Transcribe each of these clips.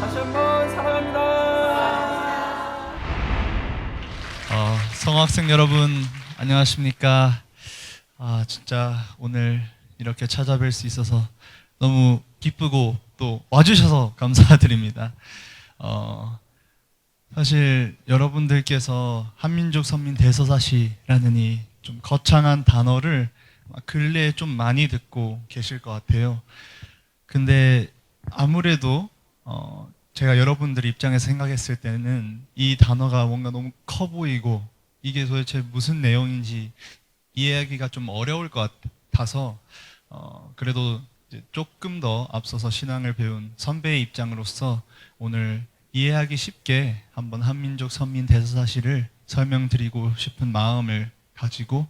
다시 한번 사랑합니다. 성학생 여러분 안녕하십니까? 진짜 오늘 이렇게 찾아뵐 수 있어서 너무 기쁘고 또 와주셔서 감사드립니다. 사실 여러분들께서 한민족 선민 대서사시라는 이 좀 거창한 단어를 근래에 좀 많이 듣고 계실 것 같아요. 근데 아무래도 제가 여러분들 입장에서 생각했을 때는 이 단어가 뭔가 너무 커 보이고 이게 도대체 무슨 내용인지 이해하기가 좀 어려울 것 같아서 그래도 이제 조금 더 앞서서 신앙을 배운 선배의 입장으로서 오늘 이해하기 쉽게 한번 한민족 선민 대서사시를 설명드리고 싶은 마음을 가지고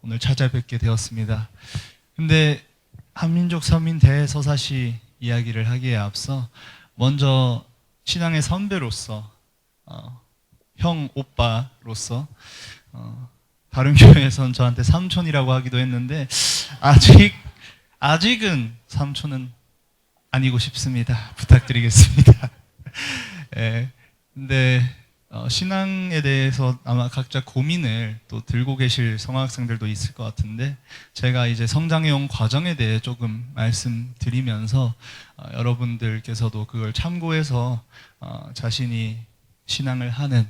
오늘 찾아뵙게 되었습니다. 근데 한민족 선민 대서사시 이야기를 하기에 앞서 먼저 신앙의 선배로서 형 오빠로서 다른 교회에선 저한테 삼촌이라고 하기도 했는데 아직은 삼촌은 아니고 싶습니다. 부탁드리겠습니다. 예, 근데 신앙에 대해서 아마 각자 고민을 또 들고 계실 성학생들도 있을 것 같은데 제가 이제 성장해온 과정에 대해 조금 말씀드리면서 여러분들께서도 그걸 참고해서 자신이 신앙을 하는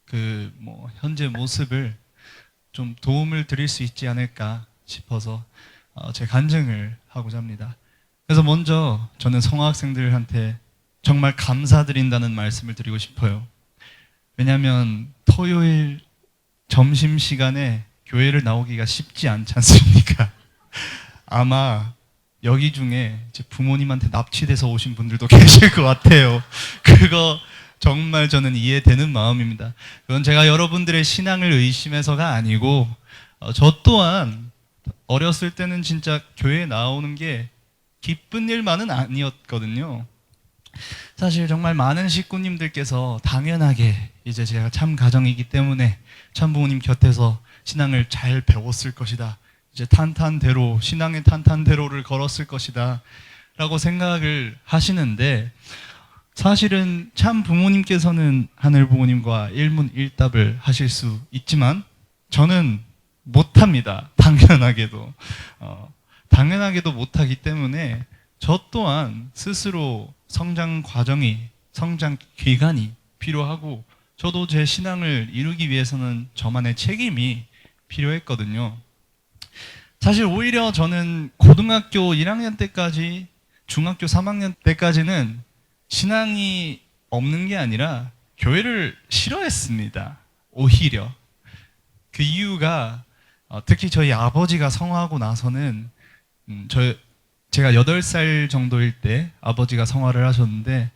그 현재 모습을 좀 도움을 드릴 수 있지 않을까 싶어서 제 간증을 하고자 합니다. 그래서 먼저 저는 성학생들한테 정말 감사드린다는 말씀을 드리고 싶어요. 왜냐하면 토요일 점심시간에 교회를 나오기가 쉽지 않지 않습니까? 아마 여기 중에 이제 부모님한테 납치돼서 오신 분들도 계실 것 같아요. 그거 정말 저는 이해되는 마음입니다. 그건 제가 여러분들의 신앙을 의심해서가 아니고 저 또한 어렸을 때는 진짜 교회에 나오는 게 기쁜 일만은 아니었거든요. 사실 정말 많은 식구님들께서 당연하게 이제 제가 참 가정이기 때문에 참 부모님 곁에서 신앙을 잘 배웠을 것이다. 이제 신앙의 탄탄대로를 걸었을 것이다. 라고 생각을 하시는데 사실은 참 부모님께서는 하늘 부모님과 일문일답을 하실 수 있지만 저는 못합니다. 당연하게도 못하기 때문에 저 또한 스스로 성장 기간이 필요하고 저도 제 신앙을 이루기 위해서는 저만의 책임이 필요했거든요. 사실 오히려 저는 고등학교 1학년 때까지 중학교 3학년 때까지는 신앙이 없는 게 아니라 교회를 싫어했습니다. 오히려 그 이유가 특히 저희 아버지가 성화하고 나서는 제가 8살 정도일 때 아버지가 성화를 하셨는데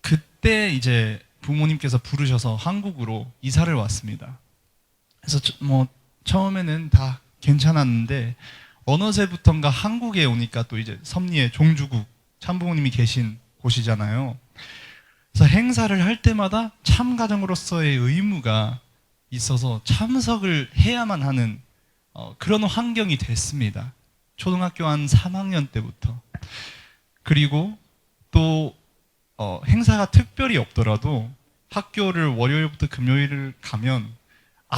그때 이제 부모님께서 부르셔서 한국으로 이사를 왔습니다. 그래서 처음에는 다 괜찮았는데 어느새부턴가 한국에 오니까 또 이제 섭리의 종주국 참부모님이 계신 곳이잖아요. 그래서 행사를 할 때마다 참가정으로서의 의무가 있어서 참석을 해야만 하는 그런 환경이 됐습니다. 초등학교 한 3학년 때부터. 그리고 또 행사가 특별히 없더라도 학교를 월요일부터 금요일을 가면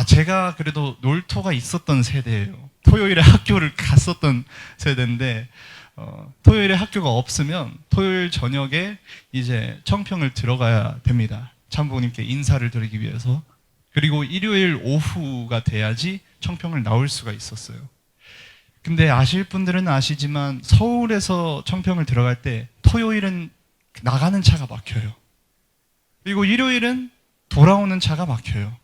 제가 그래도 놀토가 있었던 세대예요. 토요일에 학교를 갔었던 세대인데 토요일에 학교가 없으면 토요일 저녁에 이제 청평을 들어가야 됩니다. 참부모님께 인사를 드리기 위해서. 그리고 일요일 오후가 돼야지 청평을 나올 수가 있었어요. 근데 아실 분들은 아시지만 서울에서 청평을 들어갈 때 토요일은 나가는 차가 막혀요. 그리고 일요일은 돌아오는 차가 막혀요.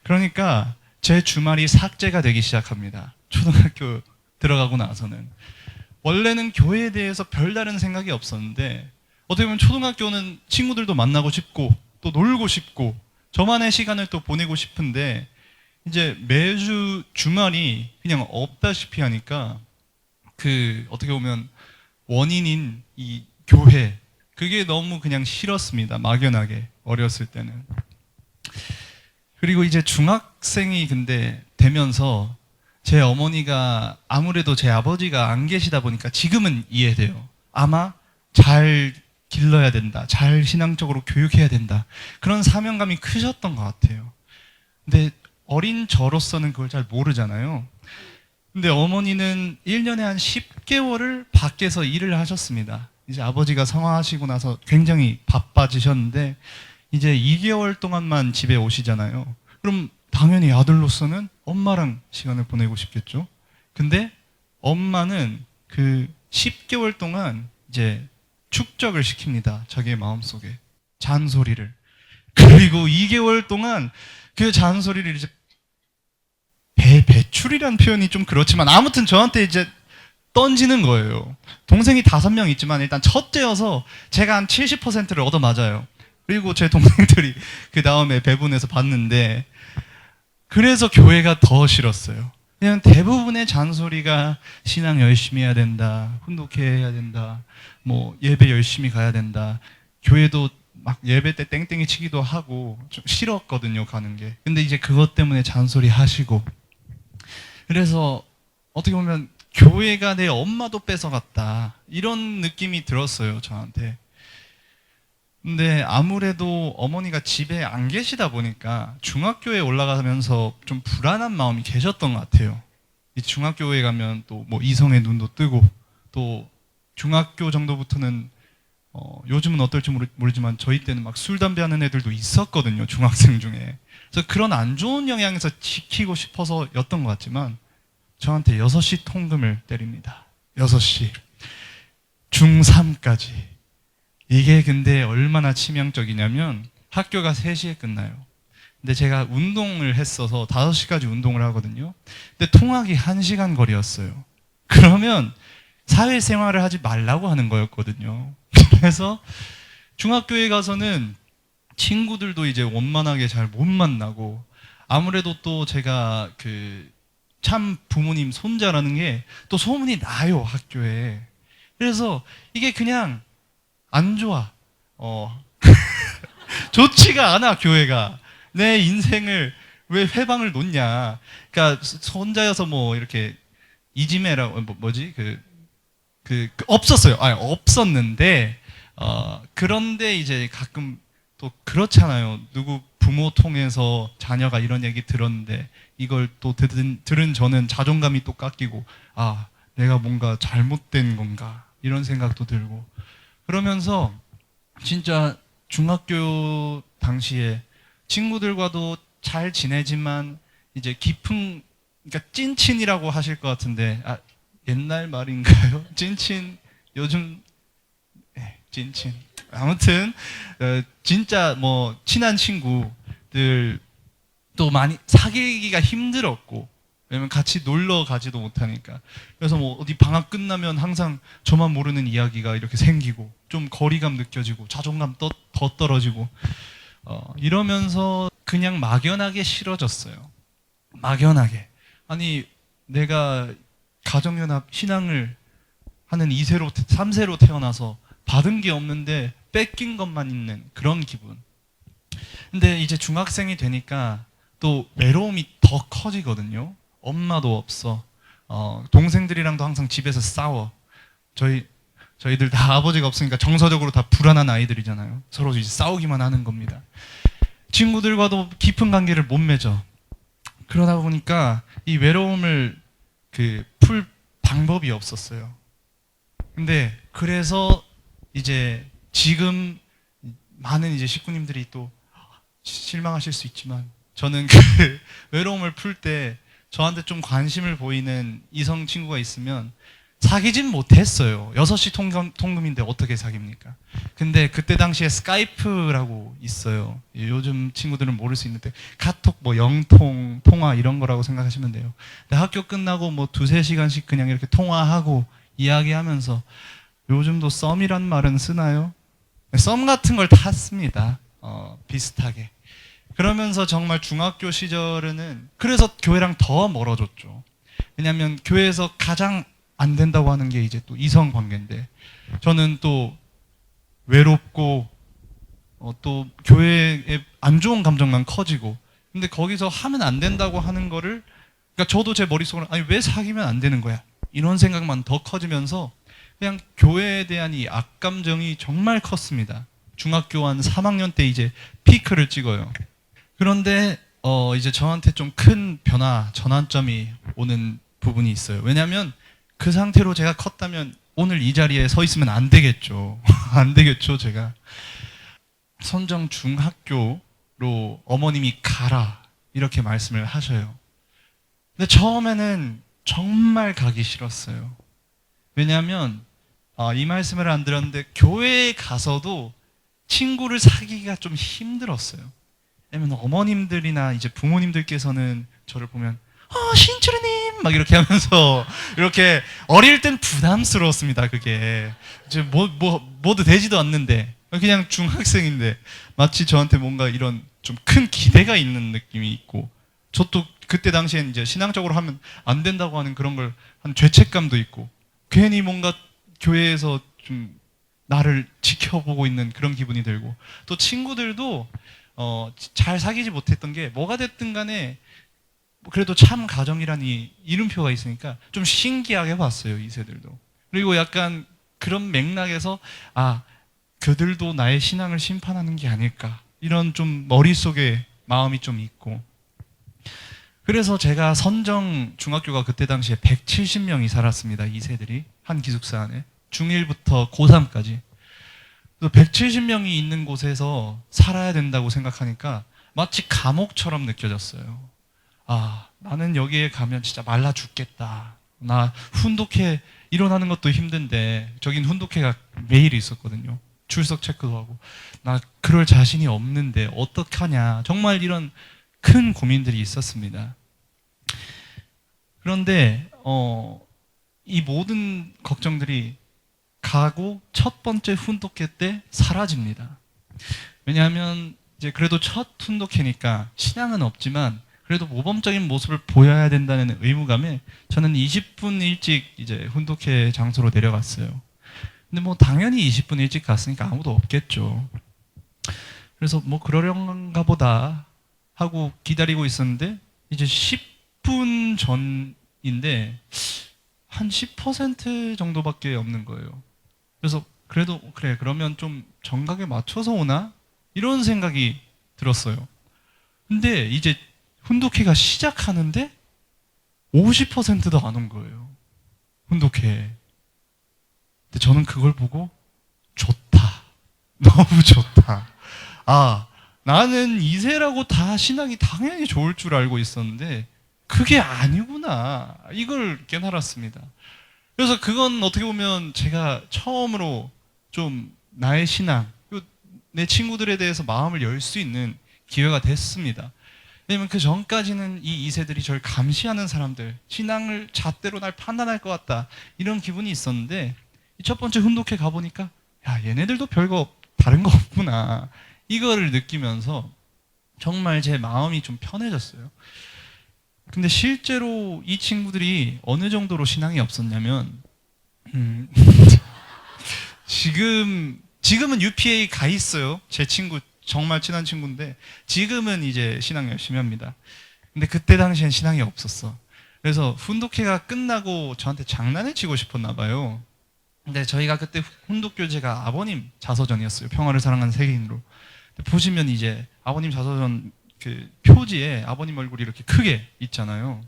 그러니까 제 주말이 삭제가 되기 시작합니다. 초등학교 들어가고 나서는. 원래는 교회에 대해서 별다른 생각이 없었는데 어떻게 보면 초등학교는 친구들도 만나고 싶고 또 놀고 싶고 저만의 시간을 또 보내고 싶은데 이제 매주 주말이 그냥 없다시피 하니까 그 어떻게 보면 원인인 이 교회 그게 너무 그냥 싫었습니다. 막연하게 어렸을 때는. 그리고 이제 중학생이 근데 되면서 제 어머니가 아무래도 제 아버지가 안 계시다 보니까 지금은 이해돼요. 아마 잘 길러야 된다. 잘 신앙적으로 교육해야 된다. 그런 사명감이 크셨던 것 같아요. 근데 어린 저로서는 그걸 잘 모르잖아요. 근데 어머니는 1년에 한 10개월을 밖에서 일을 하셨습니다. 이제 아버지가 성화하시고 나서 굉장히 바빠지셨는데 이제 2개월 동안만 집에 오시잖아요. 그럼 당연히 아들로서는 엄마랑 시간을 보내고 싶겠죠. 근데 엄마는 그 10개월 동안 이제 축적을 시킵니다. 자기의 마음속에 잔소리를. 그리고 2개월 동안 그 잔소리를 이제 배출이란 표현이 좀 그렇지만 아무튼 저한테 이제 던지는 거예요. 동생이 5명 있지만 일단 첫째여서 제가 한 70%를 얻어맞아요. 그리고 제 동생들이 그 다음에 배분해서 받는데 그래서 교회가 더 싫었어요. 그냥 대부분의 잔소리가 신앙 열심히 해야 된다, 훈독해야 된다, 뭐 예배 열심히 가야 된다. 교회도 막 예배 때 땡땡이 치기도 하고 좀 싫었거든요, 가는 게. 근데 이제 그것 때문에 잔소리 하시고 그래서 어떻게 보면 교회가 내 엄마도 뺏어갔다 이런 느낌이 들었어요, 저한테. 근데 아무래도 어머니가 집에 안 계시다 보니까 중학교에 올라가면서 좀 불안한 마음이 계셨던 것 같아요. 이 중학교에 가면 또 뭐 이성의 눈도 뜨고 또 중학교 정도부터는 요즘은 어떨지 모르지만 저희 때는 막 술, 담배 하는 애들도 있었거든요, 중학생 중에. 그래서 그런 안 좋은 영향에서 지키고 싶어서였던 것 같지만 저한테 6시 통금을 때립니다. 6시. 중3까지. 이게 근데 얼마나 치명적이냐면 학교가 3시에 끝나요. 근데 제가 운동을 했어서 5시까지 운동을 하거든요. 근데 통학이 1시간 거리였어요. 그러면 사회생활을 하지 말라고 하는 거였거든요. 그래서 중학교에 가서는 친구들도 이제 원만하게 잘 못 만나고 아무래도 또 제가 그 참 부모님 손자라는 게 또 소문이 나요, 학교에. 그래서 이게 그냥 안 좋아. 좋지가 않아, 교회가. 내 인생을 왜 회방을 놓냐. 그러니까 손자여서 뭐 이렇게 이지매라고 뭐지? 없었어요. 아니, 없었는데 그런데 이제 가끔 또 그렇잖아요. 누구 부모 통해서 자녀가 이런 얘기 들었는데 이걸 또 들은 저는 자존감이 또 깎이고 아, 내가 뭔가 잘못된 건가 이런 생각도 들고 그러면서 진짜 중학교 당시에 친구들과도 잘 지내지만 이제 깊은 그러니까 찐친이라고 하실 것 같은데 옛날 말인가요? 찐친 요즘 찐친 아무튼 진짜 뭐 친한 친구들 또 많이 사귀기가 힘들었고 왜냐면 같이 놀러 가지도 못하니까 그래서 뭐 어디 방학 끝나면 항상 저만 모르는 이야기가 이렇게 생기고 좀 거리감 느껴지고 자존감 더 떨어지고 이러면서 그냥 막연하게 싫어졌어요. 막연하게. 아니 내가 가정연합 신앙을 하는 2세로 3세로 태어나서 받은 게 없는데 뺏긴 것만 있는 그런 기분. 근데 이제 중학생이 되니까 또 외로움이 더 커지거든요. 엄마도 없어. 동생들이랑도 항상 집에서 싸워. 저희들 다 아버지가 없으니까 정서적으로 다 불안한 아이들이잖아요. 서로 이제 싸우기만 하는 겁니다. 친구들과도 깊은 관계를 못 맺어. 그러다 보니까 이 외로움을 풀 방법이 없었어요. 근데 그래서 이제 지금 많은 이제 식구님들이 또 실망하실 수 있지만 저는 그 외로움을 풀 때 저한테 좀 관심을 보이는 이성 친구가 있으면 사귀진 못했어요. 6시 통금인데 어떻게 사깁니까? 근데 그때 당시에 스카이프라고 있어요. 요즘 친구들은 모를 수 있는데 카톡 뭐 영통, 통화 이런 거라고 생각하시면 돼요. 근데 학교 끝나고 뭐 2-3시간씩 그냥 이렇게 통화하고 이야기하면서 요즘도 썸이란 말은 쓰나요? 썸 같은 걸 탔습니다. 비슷하게. 그러면서 정말 중학교 시절에는 그래서 교회랑 더 멀어졌죠. 왜냐하면 교회에서 가장 안 된다고 하는 게 이제 또 이성 관계인데, 저는 또 외롭고 또 교회에 안 좋은 감정만 커지고, 근데 거기서 하면 안 된다고 하는 거를, 그러니까 저도 제 머릿속으로 아니 왜 사귀면 안 되는 거야 이런 생각만 더 커지면서 그냥 교회에 대한 이 악감정이 정말 컸습니다. 중학교 한 3학년 때 이제 피크를 찍어요. 그런데 이제 저한테 좀 큰 변화, 전환점이 오는 부분이 있어요. 왜냐하면 그 상태로 제가 컸다면 오늘 이 자리에 서 있으면 안 되겠죠. 안 되겠죠, 제가. 선정 중학교로 어머님이 가라 이렇게 말씀을 하셔요. 근데 처음에는 정말 가기 싫었어요. 왜냐하면 이 말씀을 안 들었는데 교회에 가서도 친구를 사귀기가 좀 힘들었어요. 왜냐면 어머님들이나 이제 부모님들께서는 저를 보면 신철이님 막 이렇게 하면서 이렇게 어릴 땐 부담스러웠습니다. 그게 이제 뭐도 되지도 않는데 그냥 중학생인데 마치 저한테 뭔가 이런 좀 큰 기대가 있는 느낌이 있고, 저도 그때 당시엔 이제 신앙적으로 하면 안 된다고 하는 그런 걸 한 죄책감도 있고, 괜히 뭔가 교회에서 좀 나를 지켜보고 있는 그런 기분이 들고, 또 친구들도 잘 사귀지 못했던 게 뭐가 됐든 간에 그래도 참 가정이라니 이름표가 있으니까 좀 신기하게 봤어요, 이세들도. 그리고 약간 그런 맥락에서 그들도 나의 신앙을 심판하는 게 아닐까 이런 좀 머릿속에 마음이 좀 있고, 그래서 제가 선정 중학교가 그때 당시에 170명이 살았습니다. 2세들이 한 기숙사 안에 중1부터 고3까지. 그래서 170명이 있는 곳에서 살아야 된다고 생각하니까 마치 감옥처럼 느껴졌어요. 나는 여기에 가면 진짜 말라 죽겠다. 나 훈독회 일어나는 것도 힘든데, 저긴 훈독회가 매일 있었거든요. 출석 체크도 하고. 나 그럴 자신이 없는데 어떡하냐. 정말 이런 큰 고민들이 있었습니다. 그런데 이 모든 걱정들이 가고 첫 번째 훈독회 때 사라집니다. 왜냐하면 이제 그래도 첫 훈독회니까 신앙은 없지만 그래도 모범적인 모습을 보여야 된다는 의무감에 저는 20분 일찍 이제 훈독회 장소로 내려갔어요. 근데 뭐 당연히 20분 일찍 갔으니까 아무도 없겠죠. 그래서 뭐 그러려는가 보다 하고 기다리고 있었는데 이제 10분 전인데 한 10% 정도밖에 없는 거예요. 그래서 그래도 그래 그러면 좀 정각에 맞춰서 오나? 이런 생각이 들었어요. 근데 이제 훈독회가 시작하는데 50%도 안 온 거예요. 훈독회. 근데 저는 그걸 보고 좋다. 너무 좋다. 나는 이세라고 다 신앙이 당연히 좋을 줄 알고 있었는데 그게 아니구나. 이걸 깨달았습니다. 그래서 그건 어떻게 보면 제가 처음으로 좀 나의 신앙, 내 친구들에 대해서 마음을 열 수 있는 기회가 됐습니다. 왜냐면 그 전까지는 이 2세들이 저를 감시하는 사람들, 신앙을 잣대로 날 판단할 것 같다 이런 기분이 있었는데, 이 첫 번째 훈독회 가보니까 얘네들도 별거 다른 거 없구나 이거를 느끼면서 정말 제 마음이 좀 편해졌어요. 근데 실제로 이 친구들이 어느 정도로 신앙이 없었냐면 지금은 UPA 가 있어요. 제 친구 정말 친한 친구인데 지금은 이제 신앙 열심히 합니다. 근데 그때 당시엔 신앙이 없었어. 그래서 훈독회가 끝나고 저한테 장난을 치고 싶었나 봐요. 근데 저희가 그때 훈독교제가 아버님 자서전이었어요. 평화를 사랑하는 세계인으로. 보시면 이제 아버님 자서전 그 표지에 아버님 얼굴이 이렇게 크게 있잖아요.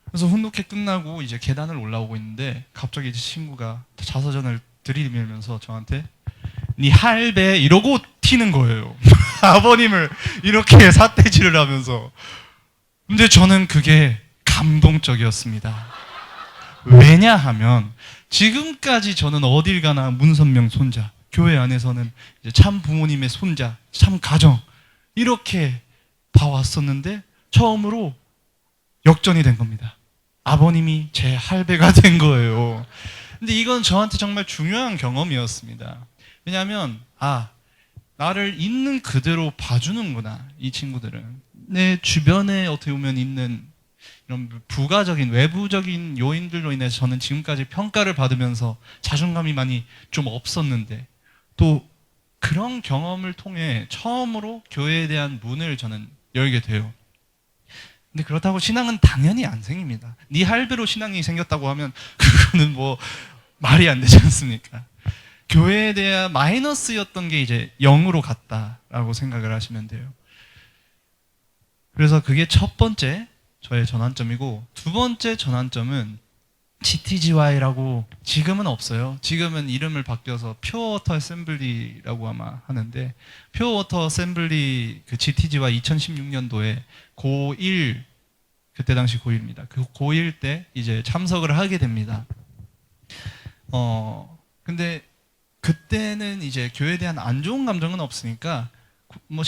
그래서 훈독회 끝나고 이제 계단을 올라오고 있는데 갑자기 이제 친구가 자서전을 들이밀면서 저한테 네 할배 이러고 튀는 거예요. 아버님을 이렇게 삿대질을 하면서. 근데 저는 그게 감동적이었습니다. 왜냐하면 지금까지 저는 어딜 가나 문선명 손자, 교회 안에서는 이제 참 부모님의 손자, 참 가정 이렇게 봐왔었는데 처음으로 역전이 된 겁니다. 아버님이 제 할배가 된 거예요. 근데 이건 저한테 정말 중요한 경험이었습니다. 왜냐하면 나를 있는 그대로 봐주는구나, 이 친구들은. 내 주변에 어떻게 보면 있는 이런 부가적인, 외부적인 요인들로 인해서 저는 지금까지 평가를 받으면서 자존감이 많이 좀 없었는데, 또 그런 경험을 통해 처음으로 교회에 대한 문을 저는 열게 돼요. 근데 그렇다고 신앙은 당연히 안 생깁니다. 네 할배로 신앙이 생겼다고 하면 그거는 뭐 말이 안 되지 않습니까? 교회에 대한 마이너스였던 게 이제 0으로 갔다라고 생각을 하시면 돼요. 그래서 그게 첫 번째 저의 전환점이고, 두 번째 전환점은 GTGY라고 지금은 없어요. 지금은 이름을 바뀌어서 퓨어워터 어셈블리라고 아마 하는데, 퓨어워터 어셈블리 그 GTGY 2016년도에 고1, 그때 당시 고1입니다. 그 고1 때 이제 참석을 하게 됩니다. 근데 그때는 이제 교회에 대한 안 좋은 감정은 없으니까 뭐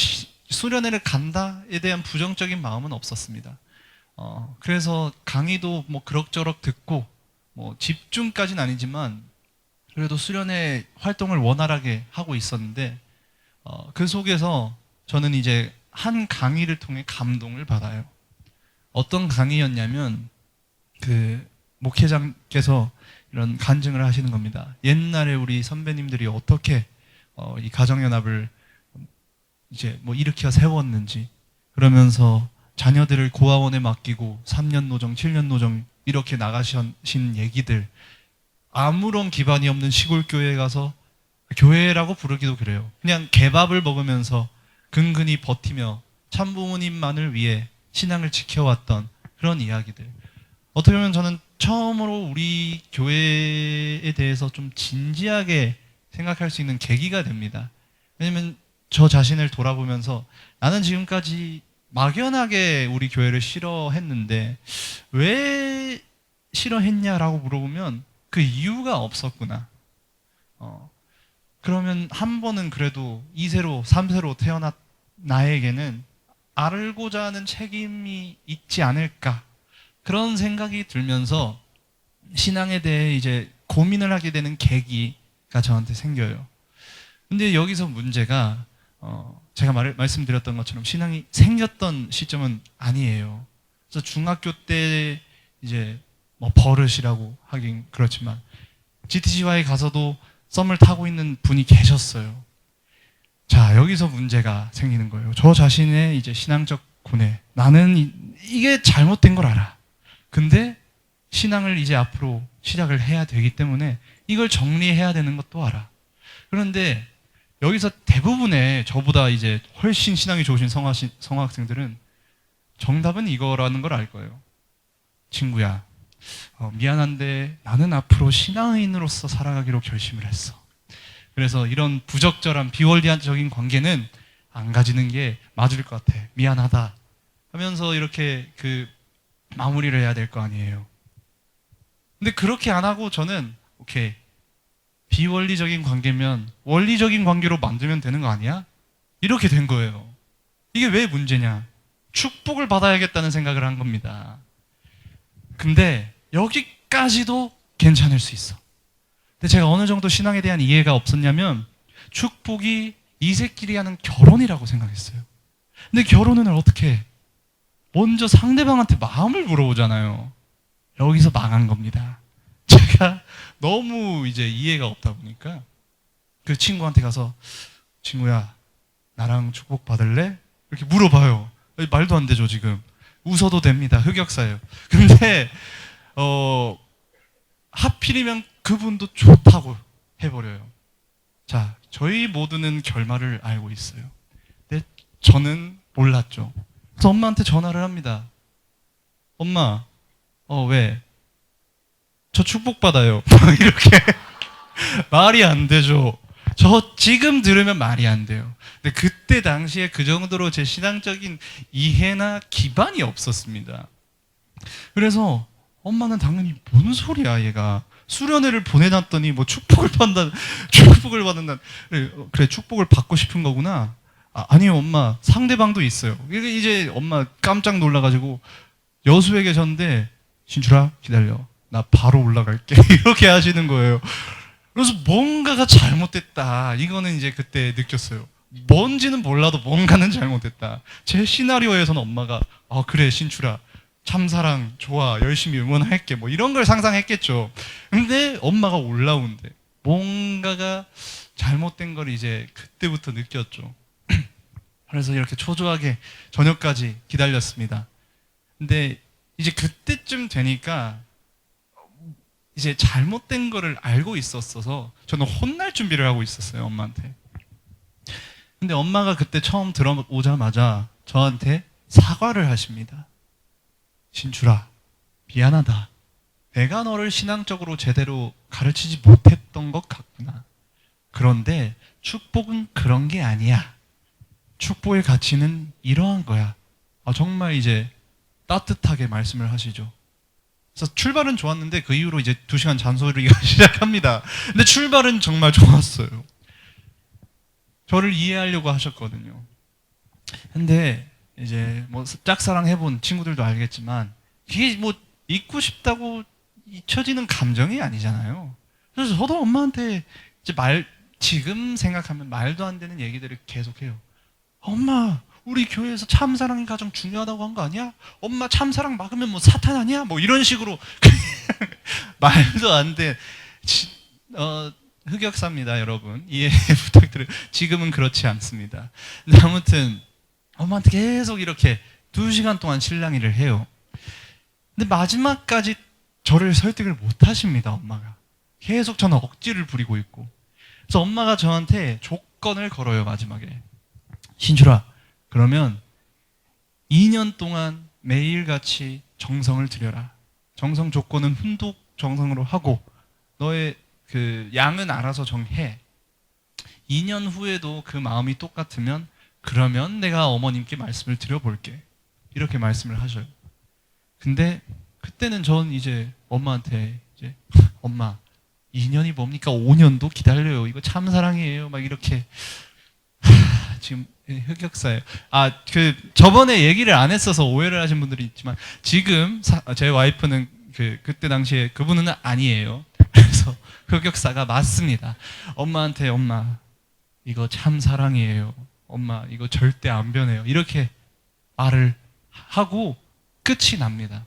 수련회를 간다에 대한 부정적인 마음은 없었습니다. 그래서 강의도 뭐 그럭저럭 듣고 뭐 집중까지는 아니지만 그래도 수련회 활동을 원활하게 하고 있었는데, 그 속에서 저는 이제 한 강의를 통해 감동을 받아요. 어떤 강의였냐면 그 목회장께서 이런 간증을 하시는 겁니다. 옛날에 우리 선배님들이 어떻게 이 가정연합을 이제 뭐 일으켜 세웠는지, 그러면서 자녀들을 고아원에 맡기고 3년 노정, 7년 노정 이렇게 나가신 얘기들, 아무런 기반이 없는 시골 교회에 가서, 교회라고 부르기도 그래요, 그냥 개밥을 먹으면서 근근히 버티며 참부모님만을 위해 신앙을 지켜왔던 그런 이야기들. 어떻게 보면 저는 처음으로 우리 교회에 대해서 좀 진지하게 생각할 수 있는 계기가 됩니다. 왜냐면 저 자신을 돌아보면서 나는 지금까지 막연하게 우리 교회를 싫어했는데 왜 싫어했냐라고 물어보면 그 이유가 없었구나. 그러면 한 번은 그래도 2세로 3세로 태어난 나에게는 알고자 하는 책임이 있지 않을까, 그런 생각이 들면서 신앙에 대해 이제 고민을 하게 되는 계기가 저한테 생겨요. 근데 여기서 문제가 제가 말씀드렸던 것처럼 신앙이 생겼던 시점은 아니에요. 그래서 중학교 때 이제 뭐 버릇이라고 하긴 그렇지만 GTGY에 가서도 썸을 타고 있는 분이 계셨어요. 자, 여기서 문제가 생기는 거예요. 저 자신의 이제 신앙적 고뇌. 나는 이게 잘못된 걸 알아. 근데 신앙을 이제 앞으로 시작을 해야 되기 때문에 이걸 정리해야 되는 것도 알아. 그런데 여기서 대부분의 저보다 이제 훨씬 신앙이 좋으신 성학생들은 정답은 이거라는 걸 알 거예요. 친구야, 미안한데 나는 앞으로 신앙인으로서 살아가기로 결심을 했어. 그래서 이런 부적절한 비원리적인 관계는 안 가지는 게 맞을 것 같아. 미안하다 하면서 이렇게 그 마무리를 해야 될 거 아니에요. 근데 그렇게 안 하고 저는 오케이, 비원리적인 관계면 원리적인 관계로 만들면 되는 거 아니야? 이렇게 된 거예요. 이게 왜 문제냐? 축복을 받아야겠다는 생각을 한 겁니다. 근데 여기까지도 괜찮을 수 있어. 근데 제가 어느 정도 신앙에 대한 이해가 없었냐면 축복이 이새끼리 하는 결혼이라고 생각했어요. 근데 결혼은 어떻게 해? 먼저 상대방한테 마음을 물어보잖아요. 여기서 망한 겁니다. 제가 너무 이제 이해가 없다 보니까 그 친구한테 가서 친구야, 나랑 축복 받을래? 이렇게 물어봐요. 말도 안 되죠, 지금. 웃어도 됩니다. 흑역사예요. 근데 하필이면 그분도 좋다고 해버려요. 자, 저희 모두는 결말을 알고 있어요. 근데 저는 몰랐죠. 그래서 엄마한테 전화를 합니다. 엄마, 왜? 저 축복받아요. 이렇게. 말이 안 되죠. 저 지금 들으면 말이 안 돼요. 근데 그때 당시에 그 정도로 제 신앙적인 이해나 기반이 없었습니다. 그래서 엄마는 당연히 뭔 소리야, 얘가. 수련회를 보내놨더니 뭐 축복을 받는다. 그래, 축복을 받고 싶은 거구나. 아니요, 엄마, 상대방도 있어요. 이제 엄마 깜짝 놀라가지고 여수에 계셨는데, 신출아, 기다려. 나 바로 올라갈게. 이렇게 하시는 거예요. 그래서 뭔가가 잘못됐다. 이거는 이제 그때 느꼈어요. 뭔지는 몰라도 뭔가는 잘못했다. 제 시나리오에서는 엄마가 그래 신출아 참사랑 좋아 열심히 응원할게 뭐 이런 걸 상상했겠죠. 근데 엄마가 올라온대. 뭔가가 잘못된 걸 이제 그때부터 느꼈죠. 그래서 이렇게 초조하게 저녁까지 기다렸습니다. 근데 이제 그때쯤 되니까 이제 잘못된 거를 알고 있었어서 저는 혼날 준비를 하고 있었어요, 엄마한테. 근데 엄마가 그때 처음 들어오자마자 저한테 사과를 하십니다. 신출아, 미안하다. 내가 너를 신앙적으로 제대로 가르치지 못했던 것 같구나. 그런데 축복은 그런 게 아니야. 축복의 가치는 이러한 거야. 정말 이제 따뜻하게 말씀을 하시죠. 그래서 출발은 좋았는데 그 이후로 이제 2시간 잔소리가 시작합니다. 근데 출발은 정말 좋았어요. 저를 이해하려고 하셨거든요. 근데 이제 뭐 짝사랑 해본 친구들도 알겠지만 이게 뭐 잊고 싶다고 잊혀지는 감정이 아니잖아요. 그래서 저도 엄마한테 이제 지금 생각하면 말도 안 되는 얘기들을 계속해요. 엄마, 우리 교회에서 참사랑이 가장 중요하다고 한 거 아니야? 엄마 참사랑 막으면 뭐 사탄 아니야? 뭐 이런 식으로 그냥 말도 안 돼. 흑역사입니다, 여러분. 이해 부탁드려요. 지금은 그렇지 않습니다. 근데 아무튼 엄마한테 계속 이렇게 2시간 동안 실랑이를 해요. 근데 마지막까지 저를 설득을 못 하십니다, 엄마가. 계속 저는 억지를 부리고 있고. 그래서 엄마가 저한테 조건을 걸어요, 마지막에. 신출아, 그러면 2년 동안 매일같이 정성을 들여라. 정성 조건은 훈독 정성으로 하고 너의 그 양은 알아서 정해. 2년 후에도 그 마음이 똑같으면 그러면 내가 어머님께 말씀을 드려볼게. 이렇게 말씀을 하셔요. 근데 그때는 전 이제 엄마한테 이제 엄마 2년이 뭡니까? 5년도 기다려요. 이거 참사랑이에요. 막 이렇게 지금 흑역사예요. 저번에 얘기를 안 했어서 오해를 하신 분들이 있지만 지금 제 와이프는 그때 당시에 그분은 아니에요. 그래서 흑역사가 맞습니다. 엄마한테 엄마 이거 참사랑이에요. 엄마 이거 절대 안 변해요. 이렇게 말을 하고 끝이 납니다.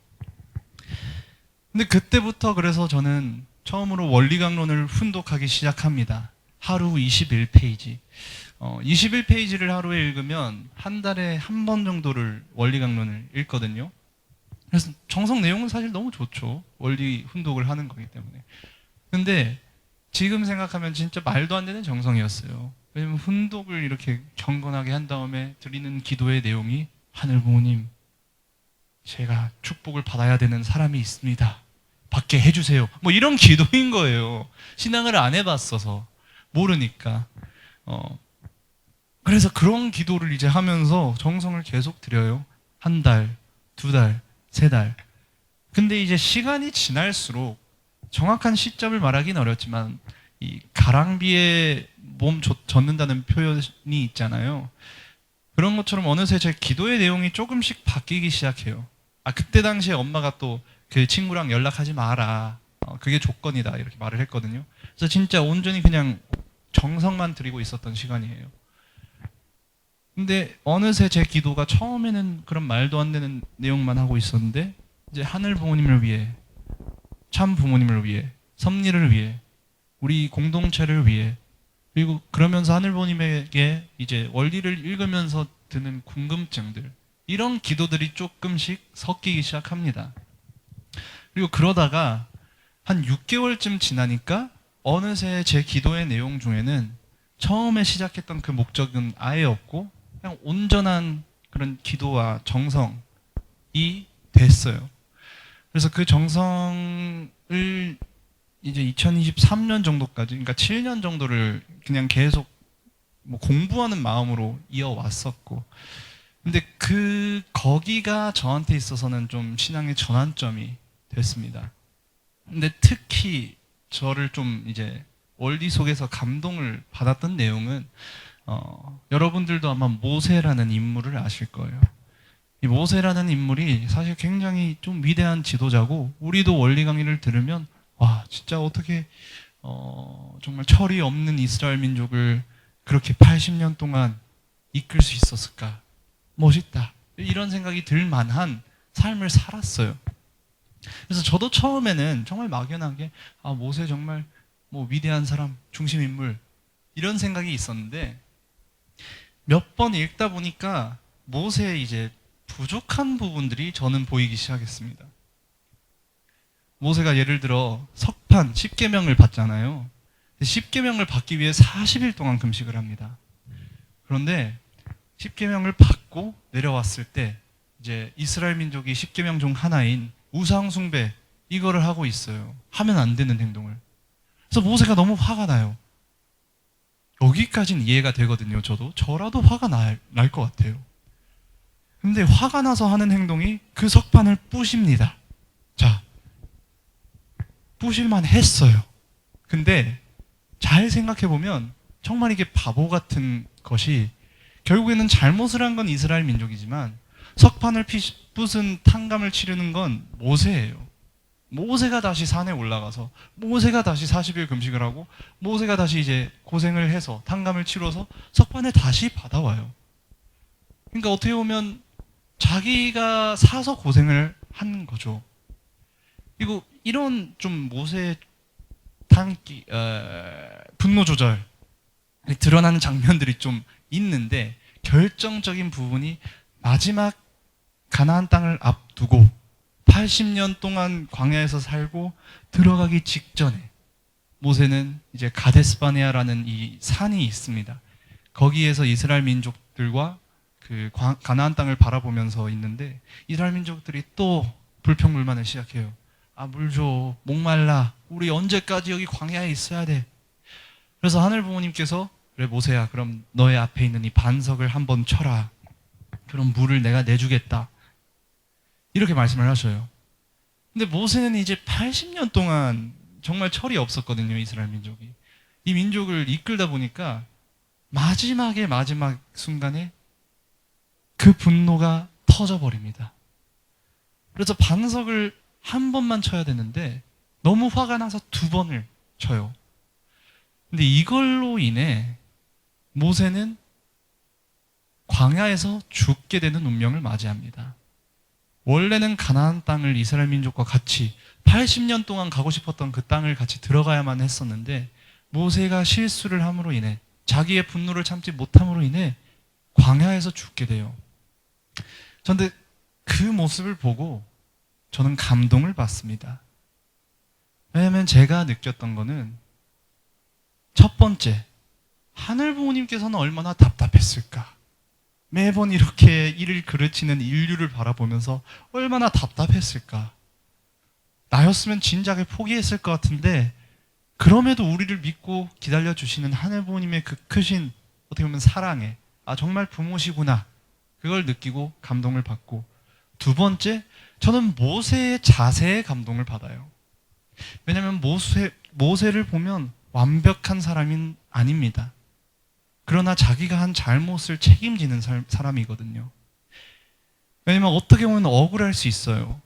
근데 그때부터 그래서 저는 처음으로 원리강론을 훈독하기 시작합니다. 하루 21페이지. 21페이지를 하루에 읽으면 한 달에 한 번 정도를 원리강론을 읽거든요. 그래서 정석 내용은 사실 너무 좋죠. 원리 훈독을 하는 거기 때문에. 근데 지금 생각하면 진짜 말도 안 되는 정성이었어요. 왜냐면 훈독을 이렇게 경건하게 한 다음에 드리는 기도의 내용이 하늘 부모님, 제가 축복을 받아야 되는 사람이 있습니다. 받게 해주세요. 뭐 이런 기도인 거예요. 신앙을 안 해봤어서 모르니까. 그래서 그런 기도를 이제 하면서 정성을 계속 드려요. 한 달, 2달, 3달. 근데 이제 시간이 지날수록 정확한 시점을 말하기는 어렵지만 이 가랑비에 몸 젖는다는 표현이 있잖아요. 그런 것처럼 어느새 제 기도의 내용이 조금씩 바뀌기 시작해요. 그때 당시에 엄마가 또 그 친구랑 연락하지 마라. 그게 조건이다. 이렇게 말을 했거든요. 그래서 진짜 온전히 그냥 정성만 드리고 있었던 시간이에요. 근데 어느새 제 기도가 처음에는 그런 말도 안 되는 내용만 하고 있었는데 이제 하늘 부모님을 위해, 참 부모님을 위해, 섭리를 위해, 우리 공동체를 위해, 그리고 그러면서 하늘 부모님에게 이제 원리를 읽으면서 드는 궁금증들, 이런 기도들이 조금씩 섞이기 시작합니다. 그리고 그러다가 한 6개월쯤 지나니까 어느새 제 기도의 내용 중에는 처음에 시작했던 그 목적은 아예 없고 그냥 온전한 그런 기도와 정성이 됐어요. 그래서 그 정성을 이제 2023년 정도까지, 그러니까 7년 정도를 그냥 계속 뭐 공부하는 마음으로 이어왔었고, 근데 거기가 저한테 있어서는 좀 신앙의 전환점이 됐습니다. 근데 특히 저를 좀 이제 원리 속에서 감동을 받았던 내용은 여러분들도 아마 모세라는 인물을 아실 거예요. 이 모세라는 인물이 사실 굉장히 좀 위대한 지도자고, 우리도 원리 강의를 들으면 와 진짜 어떻게 정말 철이 없는 이스라엘 민족을 그렇게 80년 동안 이끌 수 있었을까? 멋있다. 이런 생각이 들 만한 삶을 살았어요. 그래서 저도 처음에는 정말 막연하게 모세 정말 뭐 위대한 사람, 중심 인물 이런 생각이 있었는데 몇 번 읽다 보니까 모세의 이제 부족한 부분들이 저는 보이기 시작했습니다. 모세가 예를 들어 석판 10계명을 받잖아요. 10계명을 받기 위해 40일 동안 금식을 합니다. 그런데 10계명을 받고 내려왔을 때 이제 이스라엘 민족이 10계명 중 하나인 우상 숭배 이거를 하고 있어요. 하면 안 되는 행동을. 그래서 모세가 너무 화가 나요. 여기까지는 이해가 되거든요. 저라도 화가 날 것 같아요. 근데 화가 나서 하는 행동이 그 석판을 부십니다. 자, 부실만 했어요. 근데 잘 생각해보면 정말 이게 바보 같은 것이 결국에는 잘못을 한 건 이스라엘 민족이지만 석판을 부순 탕감을 치르는 건 모세예요. 모세가 다시 산에 올라가서 모세가 다시 40일 금식을 하고 모세가 다시 이제 고생을 해서 탕감을 치러서 석판을 다시 받아와요. 그러니까 어떻게 보면 자기가 사서 고생을 한 거죠. 그리고 이런 좀 모세의 분노 조절이 드러나는 장면들이 좀 있는데 결정적인 부분이 마지막 가나안 땅을 앞두고 80년 동안 광야에서 살고 들어가기 직전에 모세는 이제 가데스바네아라는 이 산이 있습니다. 거기에서 이스라엘 민족들과 그 가나안 땅을 바라보면서 있는데 이스라엘 민족들이 또 불평불만을 시작해요. 물 줘. 목말라. 우리 언제까지 여기 광야에 있어야 돼. 그래서 하늘 부모님께서 그래 모세야 그럼 너의 앞에 있는 이 반석을 한번 쳐라. 그럼 물을 내가 내주겠다. 이렇게 말씀을 하셔요. 근데 모세는 이제 80년 동안 정말 철이 없었거든요. 이스라엘 민족이. 이 민족을 이끌다 보니까 마지막 순간에 그 분노가 터져버립니다. 그래서 반석을 한 번만 쳐야 되는데 너무 화가 나서 2번을 쳐요. 근데 이걸로 인해 모세는 광야에서 죽게 되는 운명을 맞이합니다. 원래는 가나안 땅을 이스라엘 민족과 같이 80년 동안 가고 싶었던 그 땅을 같이 들어가야만 했었는데 모세가 실수를 함으로 인해 자기의 분노를 참지 못함으로 인해 광야에서 죽게 돼요. 그런데 그 모습을 보고 저는 감동을 받습니다. 왜냐하면 제가 느꼈던 거는 첫 번째, 하늘 부모님께서는 얼마나 답답했을까. 매번 이렇게 이를 그르치는 인류를 바라보면서 얼마나 답답했을까. 나였으면 진작에 포기했을 것 같은데 그럼에도 우리를 믿고 기다려주시는 하늘 부모님의 그 크신 어떻게 보면 사랑에 정말 부모시구나. 그걸 느끼고 감동을 받고 2번째, 저는 모세의 자세에 감동을 받아요. 왜냐하면 모세를 보면 완벽한 사람은 아닙니다. 그러나 자기가 한 잘못을 책임지는 사람이거든요. 왜냐하면 어떻게 보면 억울할 수 있어요.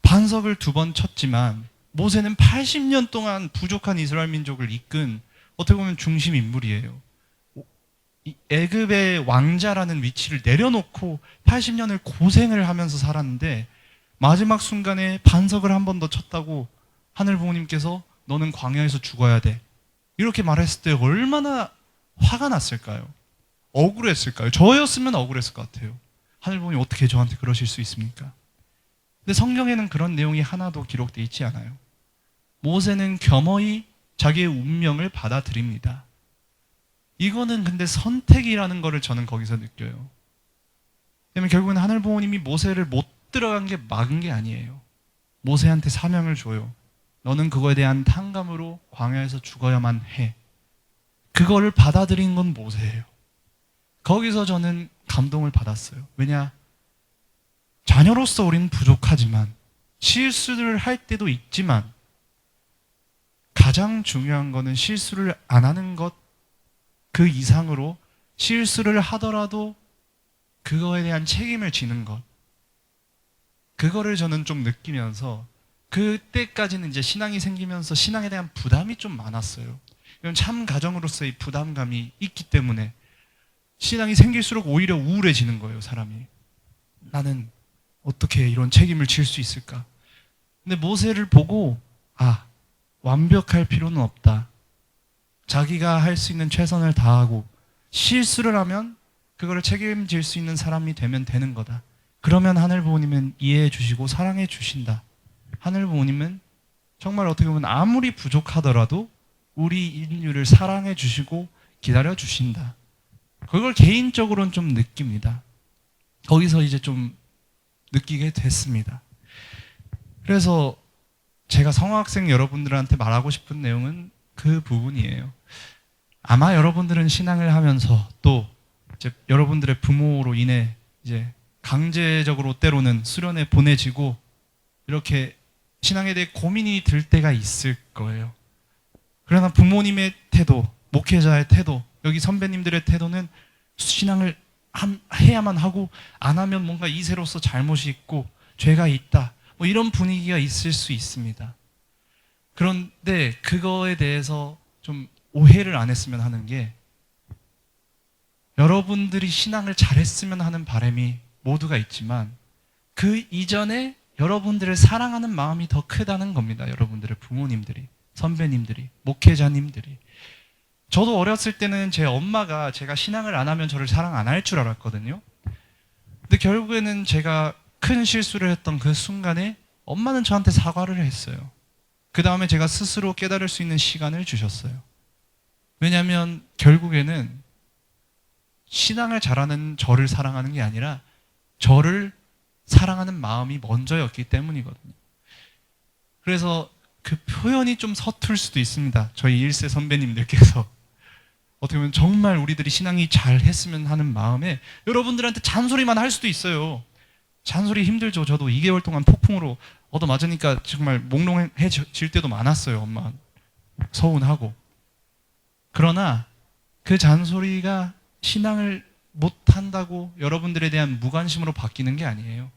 반석을 2번 쳤지만 모세는 80년 동안 부족한 이스라엘 민족을 이끈 어떻게 보면 중심 인물이에요. 애굽의 왕자라는 위치를 내려놓고 80년을 고생을 하면서 살았는데 마지막 순간에 반석을 한 번 더 쳤다고 하늘 부모님께서 너는 광야에서 죽어야 돼. 이렇게 말했을 때 얼마나 화가 났을까요? 억울했을까요? 저였으면 억울했을 것 같아요. 하늘 부모님 어떻게 저한테 그러실 수 있습니까? 근데 성경에는 그런 내용이 하나도 기록되어 있지 않아요. 모세는 겸허히 자기의 운명을 받아들입니다. 이거는 근데 선택이라는 거를 저는 거기서 느껴요. 왜냐면 결국은 하늘 부모님이 모세를 못 들어간 게 막은 게 아니에요. 모세한테 사명을 줘요. 너는 그거에 대한 탕감으로 광야에서 죽어야만 해. 그거를 받아들인 건 모세예요. 거기서 저는 감동을 받았어요. 왜냐? 자녀로서 우리는 부족하지만 실수를 할 때도 있지만 가장 중요한 거는 실수를 안 하는 것 그 이상으로 실수를 하더라도 그거에 대한 책임을 지는 것. 그거를 저는 좀 느끼면서 그때까지는 이제 신앙이 생기면서 신앙에 대한 부담이 좀 많았어요. 이런 참 가정으로서의 부담감이 있기 때문에 신앙이 생길수록 오히려 우울해지는 거예요, 사람이. 나는 어떻게 이런 책임을 질 수 있을까? 근데 모세를 보고 완벽할 필요는 없다. 자기가 할 수 있는 최선을 다하고 실수를 하면 그걸 책임질 수 있는 사람이 되면 되는 거다. 그러면 하늘 부모님은 이해해 주시고 사랑해 주신다. 하늘 부모님은 정말 어떻게 보면 아무리 부족하더라도 우리 인류를 사랑해 주시고 기다려 주신다. 그걸 개인적으로는 좀 느낍니다. 거기서 이제 좀 느끼게 됐습니다. 그래서 제가 성학생 여러분들한테 말하고 싶은 내용은 그 부분이에요. 아마 여러분들은 신앙을 하면서 또 이제 여러분들의 부모로 인해 이제 강제적으로 때로는 수련에 보내지고 이렇게 신앙에 대해 고민이 들 때가 있을 거예요. 그러나 부모님의 태도, 목회자의 태도, 여기 선배님들의 태도는 신앙을 해야만 하고 안 하면 뭔가 이세로서 잘못이 있고 죄가 있다. 뭐 이런 분위기가 있을 수 있습니다. 그런데 그거에 대해서 좀 오해를 안 했으면 하는 게 여러분들이 신앙을 잘했으면 하는 바람이 모두가 있지만 그 이전에 여러분들을 사랑하는 마음이 더 크다는 겁니다. 여러분들의 부모님들이, 선배님들이, 목회자님들이. 저도 어렸을 때는 제 엄마가 제가 신앙을 안 하면 저를 사랑 안 할 줄 알았거든요. 근데 결국에는 제가 큰 실수를 했던 그 순간에 엄마는 저한테 사과를 했어요. 그 다음에 제가 스스로 깨달을 수 있는 시간을 주셨어요. 왜냐하면 결국에는 신앙을 잘하는 저를 사랑하는 게 아니라 저를 사랑하는 마음이 먼저였기 때문이거든요. 그래서 그 표현이 좀 서툴 수도 있습니다. 저희 1세 선배님들께서 어떻게 보면 정말 우리들이 신앙이 잘했으면 하는 마음에 여러분들한테 잔소리만 할 수도 있어요. 잔소리 힘들죠. 저도 2개월 동안 폭풍으로 얻어맞으니까 정말 몽롱해질 때도 많았어요. 엄마 서운하고. 그러나 그 잔소리가 신앙을 못한다고 여러분들에 대한 무관심으로 바뀌는 게 아니에요.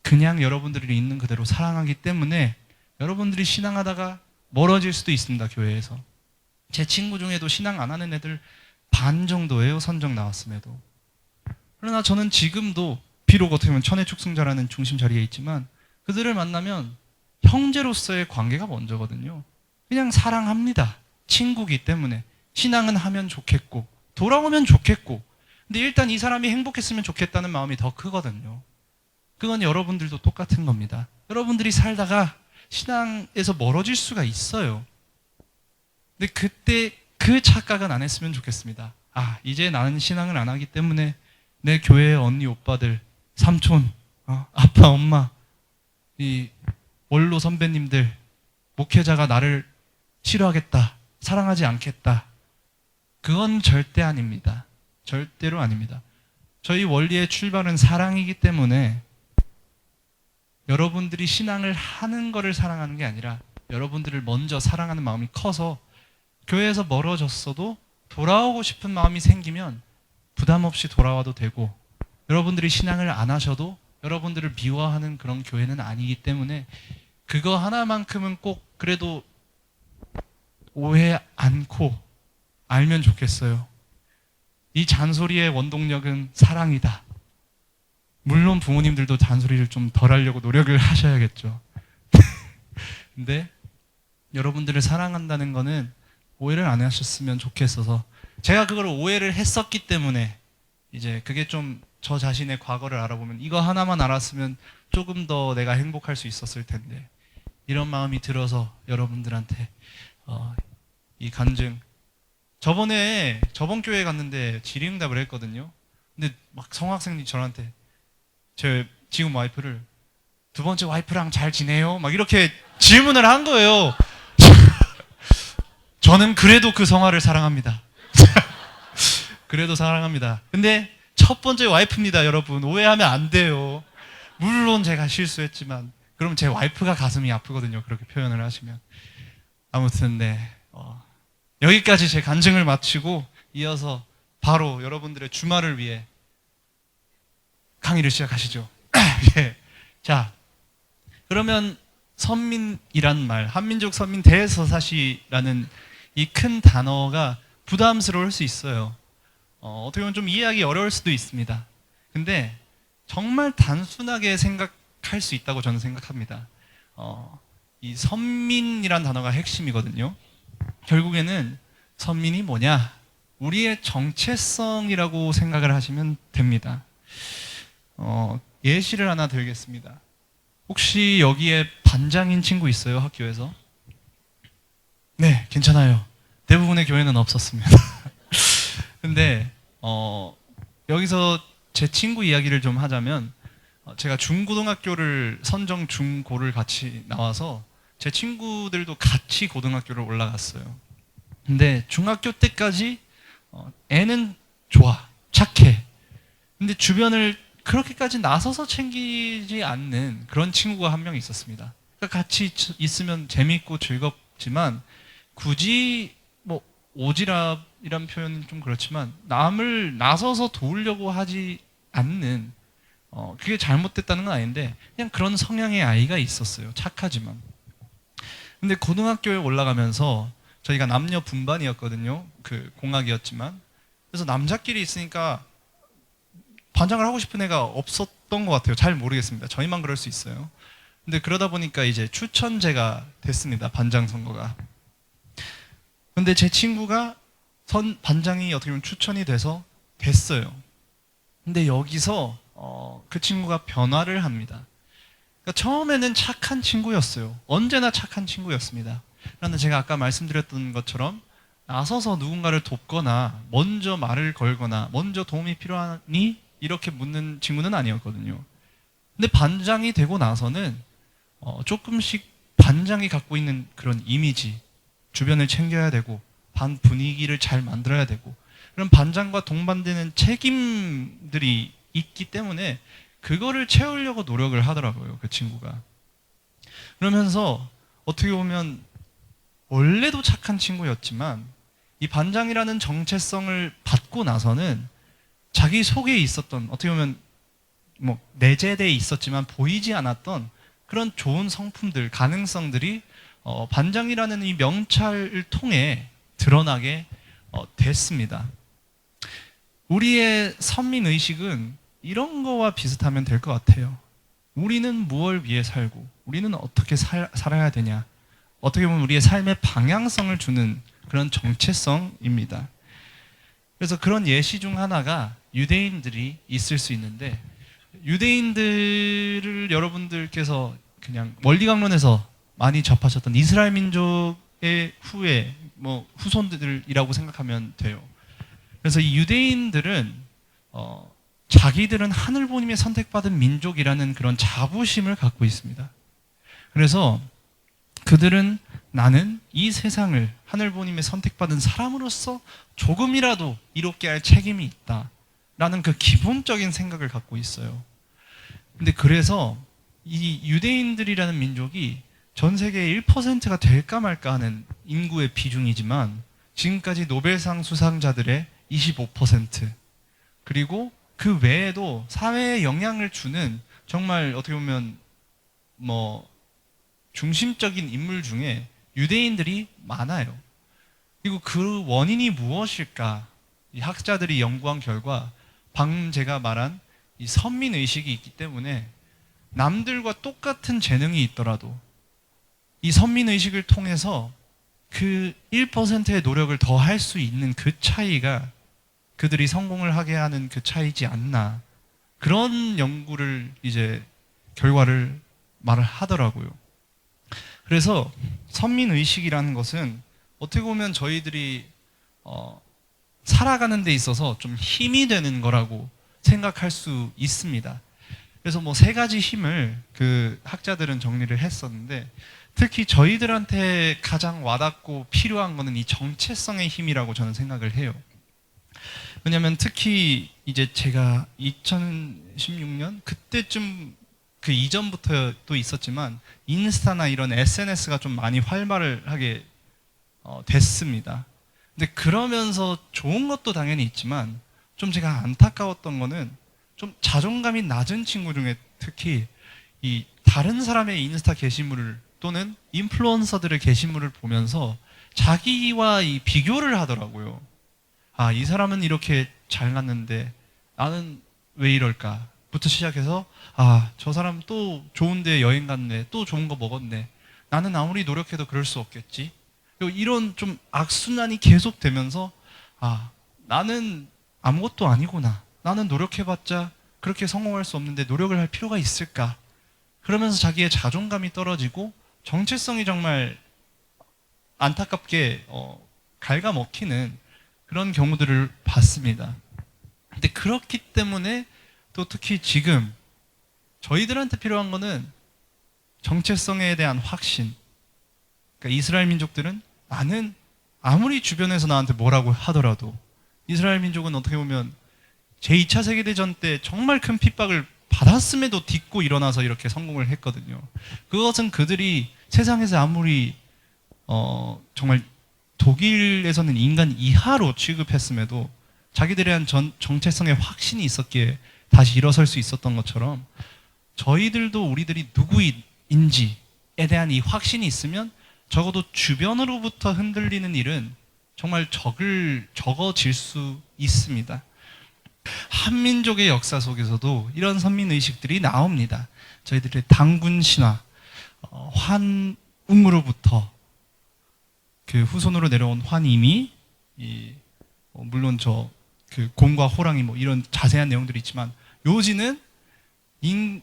그냥 여러분들이 있는 그대로 사랑하기 때문에 여러분들이 신앙하다가 멀어질 수도 있습니다. 교회에서. 제 친구 중에도 신앙 안 하는 애들 반 정도예요. 선정 나왔음에도. 그러나 저는 지금도 비록 어떻게 보면 천의 축승자라는 중심 자리에 있지만 그들을 만나면 형제로서의 관계가 먼저거든요. 그냥 사랑합니다. 친구기 때문에. 신앙은 하면 좋겠고 돌아오면 좋겠고 근데 일단 이 사람이 행복했으면 좋겠다는 마음이 더 크거든요. 그건 여러분들도 똑같은 겁니다. 여러분들이 살다가 신앙에서 멀어질 수가 있어요. 근데 그때 그 착각은 안 했으면 좋겠습니다. 이제 나는 신앙을 안 하기 때문에 내 교회의 언니, 오빠들, 삼촌, 아빠, 엄마, 이 원로 선배님들, 목회자가 나를 싫어하겠다, 사랑하지 않겠다. 그건 절대 아닙니다. 절대로 아닙니다. 저희 원리의 출발은 사랑이기 때문에 여러분들이 신앙을 하는 거를 사랑하는 게 아니라 여러분들을 먼저 사랑하는 마음이 커서 교회에서 멀어졌어도 돌아오고 싶은 마음이 생기면 부담 없이 돌아와도 되고 여러분들이 신앙을 안 하셔도 여러분들을 미워하는 그런 교회는 아니기 때문에 그거 하나만큼은 꼭 그래도 오해 않고 알면 좋겠어요. 이 잔소리의 원동력은 사랑이다. 물론 부모님들도 잔소리를 좀 덜 하려고 노력을 하셔야겠죠. 근데 여러분들을 사랑한다는 거는 오해를 안 하셨으면 좋겠어서 제가 그걸 오해를 했었기 때문에 이제 그게 좀 저 자신의 과거를 알아보면 이거 하나만 알았으면 조금 더 내가 행복할 수 있었을 텐데 이런 마음이 들어서 여러분들한테 이 간증 저번 교회에 갔는데 질의응답을 했거든요. 근데 막 성학생이 저한테 제 지금 와이프를 두 번째 와이프랑 잘 지내요? 막 이렇게 질문을 한 거예요. 저는 그래도 그 성화를 사랑합니다. 그래도 사랑합니다. 근데 첫 번째 와이프입니다, 여러분. 오해하면 안 돼요. 물론 제가 실수했지만 그럼 제 와이프가 가슴이 아프거든요. 그렇게 표현을 하시면. 아무튼 여기까지 제 간증을 마치고 이어서 바로 여러분들의 주말을 위해 강의를 시작하시죠. 예. 자, 그러면 선민이란 말, 한민족 선민 대서사시라는 이 큰 단어가 부담스러울 수 있어요. 어떻게 보면 좀 이해하기 어려울 수도 있습니다. 근데 정말 단순하게 생각할 수 있다고 저는 생각합니다. 이 선민이란 단어가 핵심이거든요. 결국에는 선민이 뭐냐? 우리의 정체성이라고 생각을 하시면 됩니다. 예시를 하나 들겠습니다. 혹시 여기에 반장인 친구 있어요? 학교에서? 네, 괜찮아요. 대부분의 교회는 없었습니다. 근데 여기서 제 친구 이야기를 좀 하자면, 제가 중고등학교를 선정 중고를 같이 나와서 제 친구들도 같이 고등학교를 올라갔어요. 근데 중학교 때까지 애는 좋아, 착해. 근데 주변을 그렇게까지 나서서 챙기지 않는 그런 친구가 한 명 있었습니다. 그러니까 같이 있으면 재밌고 즐겁지만 굳이 뭐 오지랖이란 표현은 좀 그렇지만 남을 나서서 도우려고 하지 않는, 그게 잘못됐다는 건 아닌데 그냥 그런 성향의 아이가 있었어요. 착하지만. 근데 고등학교에 올라가면서 저희가 남녀 분반이었거든요. 그 공학이었지만. 그래서 남자끼리 있으니까 반장을 하고 싶은 애가 없었던 것 같아요. 잘 모르겠습니다. 저희만 그럴 수 있어요. 근데 그러다 보니까 이제 추천제가 됐습니다. 반장 선거가. 근데 제 친구가 반장이 어떻게 보면 추천이 돼서 됐어요. 근데 여기서 그 친구가 변화를 합니다. 그러니까 처음에는 착한 친구였어요. 언제나 착한 친구였습니다. 그런데 제가 아까 말씀드렸던 것처럼 나서서 누군가를 돕거나 먼저 말을 걸거나 먼저 도움이 필요하니 이렇게 묻는 친구는 아니었거든요. 근데 반장이 되고 나서는 조금씩 반장이 갖고 있는 그런 이미지, 주변을 챙겨야 되고 반 분위기를 잘 만들어야 되고 그런 반장과 동반되는 책임들이 있기 때문에 그거를 채우려고 노력을 하더라고요. 그 친구가. 그러면서 어떻게 보면 원래도 착한 친구였지만 이 반장이라는 정체성을 받고 나서는 자기 속에 있었던, 어떻게 보면 뭐 내재되어 있었지만 보이지 않았던 그런 좋은 성품들, 가능성들이 반장이라는 이 명찰을 통해 드러나게 됐습니다. 우리의 선민의식은 이런 거와 비슷하면 될 것 같아요. 우리는 무엇을 위해 살고 우리는 어떻게 살아야 되냐, 어떻게 보면 우리의 삶의 방향성을 주는 그런 정체성입니다. 그래서 그런 예시 중 하나가 유대인들이 있을 수 있는데, 유대인들을 여러분들께서 그냥 원리강론에서 많이 접하셨던 이스라엘 민족의 후손들이라고 생각하면 돼요. 그래서 이 유대인들은 자기들은 하늘보님의 선택받은 민족이라는 그런 자부심을 갖고 있습니다. 그래서 그들은 나는 이 세상을 하늘보님의 선택받은 사람으로서 조금이라도 이롭게 할 책임이 있다라는 그 기본적인 생각을 갖고 있어요. 근데 그래서 이 유대인들이라는 민족이 전 세계의 1%가 될까 말까 하는 인구의 비중이지만 지금까지 노벨상 수상자들의 25%, 그리고 그 외에도 사회에 영향을 주는 정말 어떻게 보면 중심적인 인물 중에 유대인들이 많아요. 그리고 그 원인이 무엇일까? 이 학자들이 연구한 결과 방금 제가 말한 이 선민의식이 있기 때문에 남들과 똑같은 재능이 있더라도 이 선민의식을 통해서 그 1%의 노력을 더 할 수 있는 그 차이가 그들이 성공을 하게 하는 그 차이지 않나, 그런 연구를 이제 결과를 말을 하더라고요. 그래서 선민의식이라는 것은 어떻게 보면 저희들이 살아가는 데 있어서 좀 힘이 되는 거라고 생각할 수 있습니다. 그래서 세 가지 힘을 그 학자들은 정리를 했었는데, 특히 저희들한테 가장 와닿고 필요한 거는 이 정체성의 힘이라고 저는 생각을 해요. 왜냐하면 특히 이제 제가 2016년 그때쯤, 그 이전부터 또 있었지만 인스타나 이런 SNS가 좀 많이 활발을 하게 됐습니다. 근데 그러면서 좋은 것도 당연히 있지만 좀 제가 안타까웠던 거는 좀 자존감이 낮은 친구 중에 특히 이 다른 사람의 인스타 게시물을 또는 인플루언서들의 게시물을 보면서 자기와 이 비교를 하더라고요. 아, 이 사람은 이렇게 잘났는데 나는 왜 이럴까? 부터 시작해서 아, 저 사람 또 좋은 데 여행 갔네. 또 좋은 거 먹었네. 나는 아무리 노력해도 그럴 수 없겠지. 그리고 이런 좀 악순환이 계속되면서 아, 나는 아무것도 아니구나. 나는 노력해봤자 그렇게 성공할 수 없는데 노력을 할 필요가 있을까? 그러면서 자기의 자존감이 떨어지고 정체성이 정말 안타깝게 갉아먹히는 그런 경우들을 봤습니다. 근데 그렇기 때문에 또 특히 지금 저희들한테 필요한 거는 정체성에 대한 확신. 그러니까 이스라엘 민족들은 나는 아무리 주변에서 나한테 뭐라고 하더라도 이스라엘 민족은 어떻게 보면 제2차 세계대전 때 정말 큰 핍박을 받았음에도 딛고 일어나서 이렇게 성공을 했거든요. 그것은 그들이 세상에서 아무리 정말 독일에서는 인간 이하로 취급했음에도 자기들에 대한 정체성의 확신이 있었기에 다시 일어설 수 있었던 것처럼 저희들도 우리들이 누구인지에 대한 이 확신이 있으면 적어도 주변으로부터 흔들리는 일은 정말 적어질 수 있습니다. 한민족의 역사 속에서도 이런 선민의식들이 나옵니다. 저희들의 당군 신화, 환웅으로부터 그 후손으로 내려온 환임이 물론 그 곰과 호랑이 뭐 이런 자세한 내용들이 있지만 요지는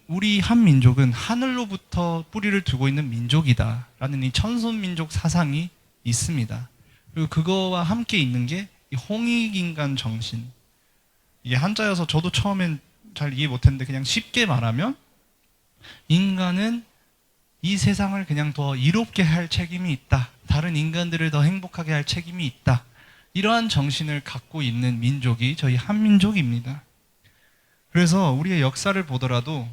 우리 한민족은 하늘로부터 뿌리를 두고 있는 민족이다라는 이 천손민족 사상이 있습니다. 그리고 그거와 함께 있는 게 이 홍익인간 정신. 이게 한자여서 저도 처음엔 잘 이해 못했는데 그냥 쉽게 말하면 인간은 이 세상을 그냥 더 이롭게 할 책임이 있다. 다른 인간들을 더 행복하게 할 책임이 있다. 이러한 정신을 갖고 있는 민족이 저희 한민족입니다. 그래서 우리의 역사를 보더라도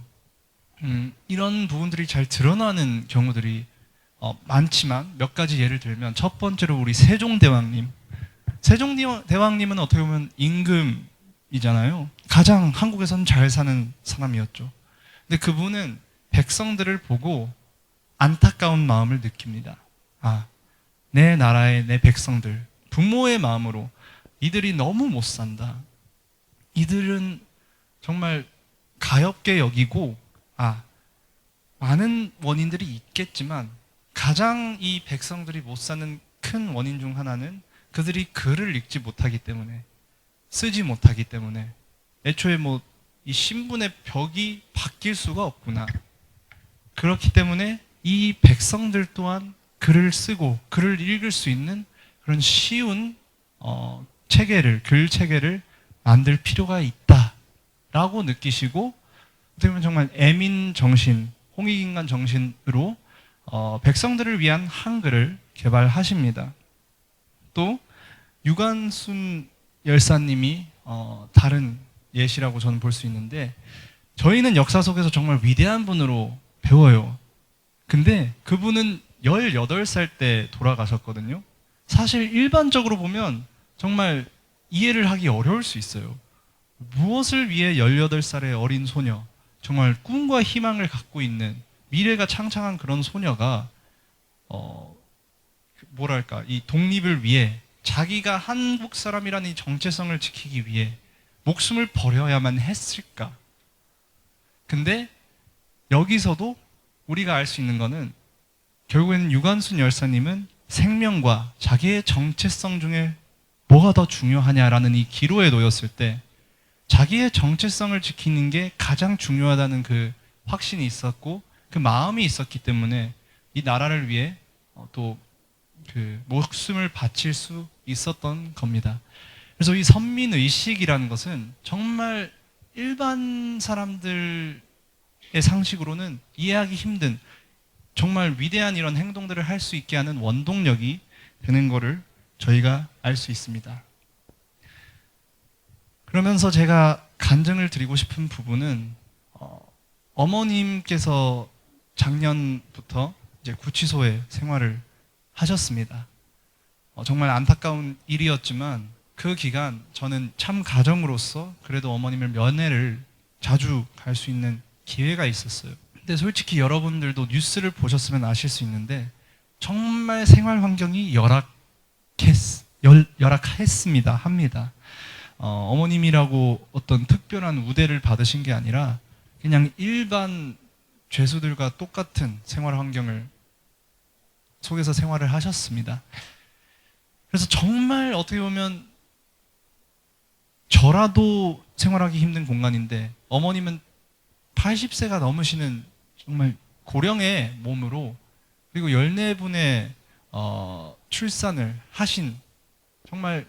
이런 부분들이 잘 드러나는 경우들이 많지만 몇 가지 예를 들면 첫 번째로 우리 세종대왕님. 세종대왕님은 어떻게 보면 임금이잖아요. 가장 한국에서는 잘 사는 사람이었죠. 근데 그분은 백성들을 보고 안타까운 마음을 느낍니다. 아, 내 나라의 내 백성들, 부모의 마음으로 이들이 너무 못 산다. 이들은 정말 가엾게 여기고, 많은 원인들이 있겠지만 가장 이 백성들이 못 사는 큰 원인 중 하나는 그들이 글을 읽지 못하기 때문에, 쓰지 못하기 때문에 애초에 뭐 이 신분의 벽이 바뀔 수가 없구나. 그렇기 때문에 이 백성들 또한 글을 쓰고 글을 읽을 수 있는 그런 쉬운 글 체계를 만들 필요가 있다라고 느끼시고, 어떻게 보면 정말 애민 정신, 홍익인간 정신으로 백성들을 위한 한글을 개발하십니다. 또 유관순 열사님이 다른 예시라고 저는 볼 수 있는데, 저희는 역사 속에서 정말 위대한 분으로 배워요. 근데 그분은 18살 때 돌아가셨거든요. 사실 일반적으로 보면 정말 이해를 하기 어려울 수 있어요. 무엇을 위해 18살의 어린 소녀, 정말 꿈과 희망을 갖고 있는 미래가 창창한 그런 소녀가 이 독립을 위해 자기가 한국 사람이라는 이 정체성을 지키기 위해 목숨을 버려야만 했을까? 근데 여기서도 우리가 알 수 있는 거는 결국에는 유관순 열사님은 생명과 자기의 정체성 중에 뭐가 더 중요하냐라는 이 기로에 놓였을 때 자기의 정체성을 지키는 게 가장 중요하다는 그 확신이 있었고 그 마음이 있었기 때문에 이 나라를 위해 또 그 목숨을 바칠 수 있었던 겁니다. 그래서 이 선민의식이라는 것은 정말 일반 사람들의 상식으로는 이해하기 힘든 정말 위대한 이런 행동들을 할 수 있게 하는 원동력이 되는 것을 저희가 알 수 있습니다. 그러면서 제가 간증을 드리고 싶은 부분은 어머님께서 작년부터 이제 구치소에 생활을 하셨습니다. 정말 안타까운 일이었지만 그 기간 저는 참 가정으로서 그래도 어머님을 면회를 자주 갈 수 있는 기회가 있었어요. 근데 솔직히 여러분들도 뉴스를 보셨으면 아실 수 있는데 정말 생활 환경이 열악했습니다. 합니다. 어머님이라고 어떤 특별한 우대를 받으신 게 아니라 그냥 일반 죄수들과 똑같은 생활 환경을 속에서 생활을 하셨습니다. 그래서 정말 어떻게 보면 저라도 생활하기 힘든 공간인데 어머님은 80세가 넘으시는 정말 고령의 몸으로 그리고 14분의 출산을 하신 정말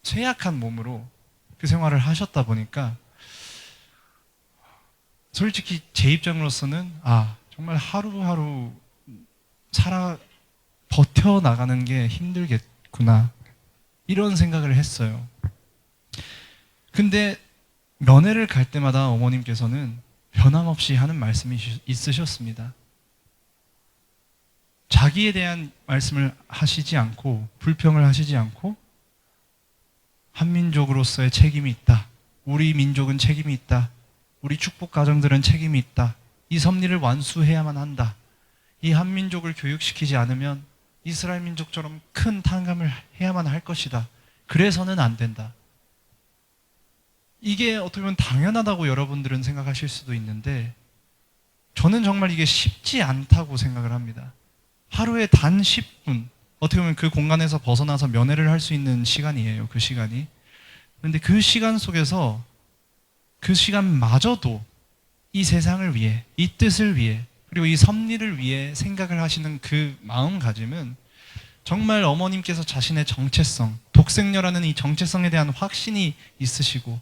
쇠약한 몸으로 그 생활을 하셨다 보니까 솔직히 제 입장으로서는 정말 하루하루 버텨나가는 게 힘들겠구나 이런 생각을 했어요. 근데 면회를 갈 때마다 어머님께서는 변함없이 하는 말씀이 있으셨습니다. 자기에 대한 말씀을 하시지 않고 불평을 하시지 않고 한민족으로서의 책임이 있다. 우리 민족은 책임이 있다. 우리 축복 가정들은 책임이 있다. 이 섭리를 완수해야만 한다. 이 한민족을 교육시키지 않으면 이스라엘 민족처럼 큰 탕감을 해야만 할 것이다. 그래서는 안 된다. 이게 어떻게 보면 당연하다고 여러분들은 생각하실 수도 있는데 저는 정말 이게 쉽지 않다고 생각을 합니다. 하루에 단 10분 어떻게 보면 그 공간에서 벗어나서 면회를 할 수 있는 시간이에요. 그 시간이. 그런데 그 시간 속에서 그 시간마저도 이 세상을 위해 이 뜻을 위해 그리고 이 섭리를 위해 생각을 하시는 그 마음가짐은 정말 어머님께서 자신의 정체성, 독생녀라는 이 정체성에 대한 확신이 있으시고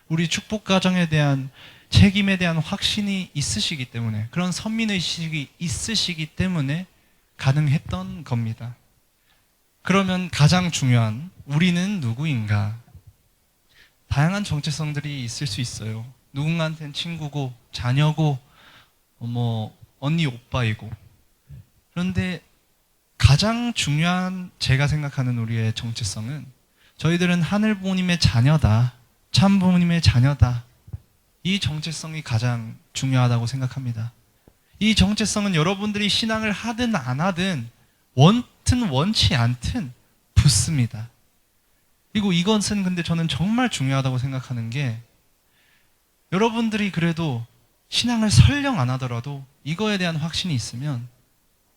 우리 축복 가정에 대한 책임에 대한 확신이 있으시기 때문에 그런 선민의식이 있으시기 때문에 가능했던 겁니다. 그러면 가장 중요한 우리는 누구인가? 다양한 정체성들이 있을 수 있어요. 누군가한테는 친구고 자녀고 언니 오빠이고 그런데 가장 중요한 제가 생각하는 우리의 정체성은 저희들은 하늘 부모님의 자녀다. 참 부모님의 자녀다. 이 정체성이 가장 중요하다고 생각합니다. 이 정체성은 여러분들이 신앙을 하든 안 하든 원든 원치 않든 붙습니다. 그리고 이것은 근데 저는 정말 중요하다고 생각하는 게 여러분들이 그래도 신앙을 설령 안 하더라도 이거에 대한 확신이 있으면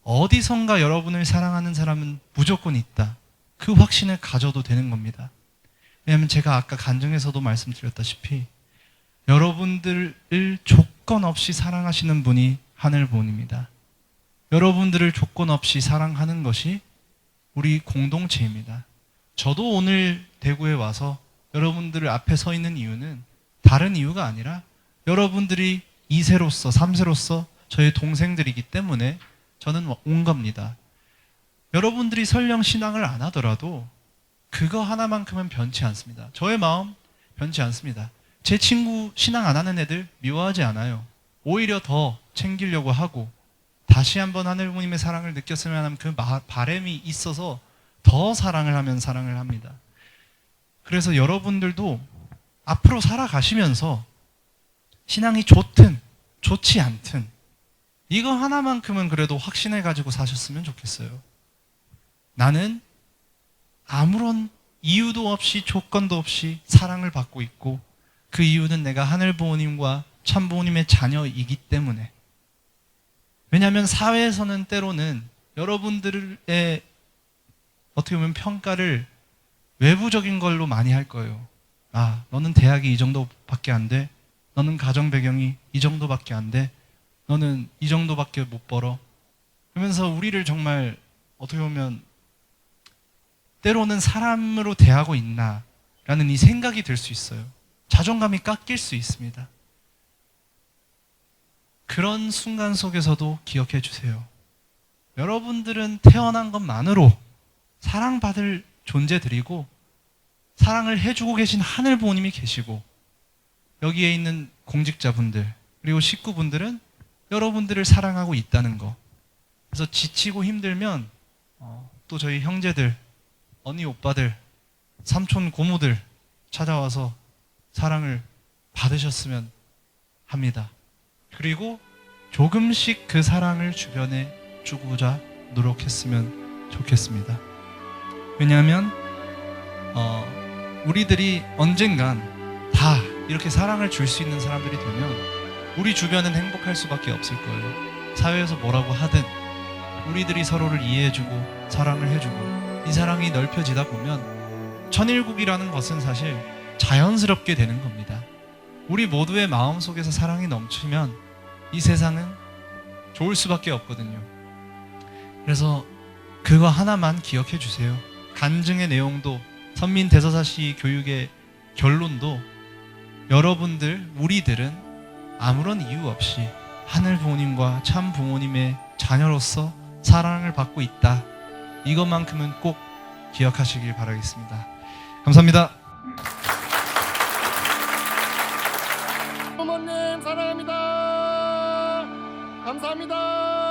어디선가 여러분을 사랑하는 사람은 무조건 있다. 그 확신을 가져도 되는 겁니다. 왜냐하면 제가 아까 간증에서도 말씀드렸다시피 여러분들을 조건 없이 사랑하시는 분이 하늘 부모님입니다. 여러분들을 조건 없이 사랑하는 것이 우리 공동체입니다. 저도 오늘 대구에 와서 여러분들 앞에 서 있는 이유는 다른 이유가 아니라 여러분들이 2세로서 3세로서 저희 동생들이기 때문에 저는 온 겁니다. 여러분들이 설령 신앙을 안 하더라도 그거 하나만큼은 변치 않습니다. 저의 마음 변치 않습니다. 제 친구 신앙 안 하는 애들 미워하지 않아요. 오히려 더 챙기려고 하고 다시 한번 하늘 부모님의 사랑을 느꼈으면 하는 그 바람이 있어서 더 사랑을 하면 사랑을 합니다. 그래서 여러분들도 앞으로 살아가시면서 신앙이 좋든 좋지 않든 이거 하나만큼은 그래도 확신해 가지고 사셨으면 좋겠어요. 나는 아무런 이유도 없이 조건도 없이 사랑을 받고 있고 그 이유는 내가 하늘 부모님과 참 부모님의 자녀이기 때문에. 왜냐하면 사회에서는 때로는 여러분들의 어떻게 보면 평가를 외부적인 걸로 많이 할 거예요. 너는 대학이 이 정도밖에 안 돼. 너는 가정 배경이 이 정도밖에 안 돼. 너는 이 정도밖에 못 벌어. 그러면서 우리를 정말 어떻게 보면 때로는 사람으로 대하고 있나 라는 이 생각이 들 수 있어요. 자존감이 깎일 수 있습니다. 그런 순간 속에서도 기억해 주세요. 여러분들은 태어난 것만으로 사랑받을 존재들이고 사랑을 해주고 계신 하늘 부모님이 계시고 여기에 있는 공직자분들 그리고 식구분들은 여러분들을 사랑하고 있다는 거. 그래서 지치고 힘들면 또 저희 형제들, 언니 오빠들, 삼촌 고모들 찾아와서 사랑을 받으셨으면 합니다. 그리고 조금씩 그 사랑을 주변에 주고자 노력했으면 좋겠습니다. 왜냐하면 우리들이 언젠간 다 이렇게 사랑을 줄 수 있는 사람들이 되면 우리 주변은 행복할 수밖에 없을 거예요. 사회에서 뭐라고 하든 우리들이 서로를 이해해주고 사랑을 해주고 이 사랑이 넓혀지다 보면 천일국이라는 것은 사실 자연스럽게 되는 겁니다. 우리 모두의 마음속에서 사랑이 넘치면 이 세상은 좋을 수밖에 없거든요. 그래서 그거 하나만 기억해 주세요. 간증의 내용도 선민 대서사시 교육의 결론도 여러분들, 우리들은 아무런 이유 없이 하늘 부모님과 참 부모님의 자녀로서 사랑을 받고 있다. 이것만큼은 꼭 기억하시길 바라겠습니다. 감사합니다. 부모님 사랑합니다. 감사합니다.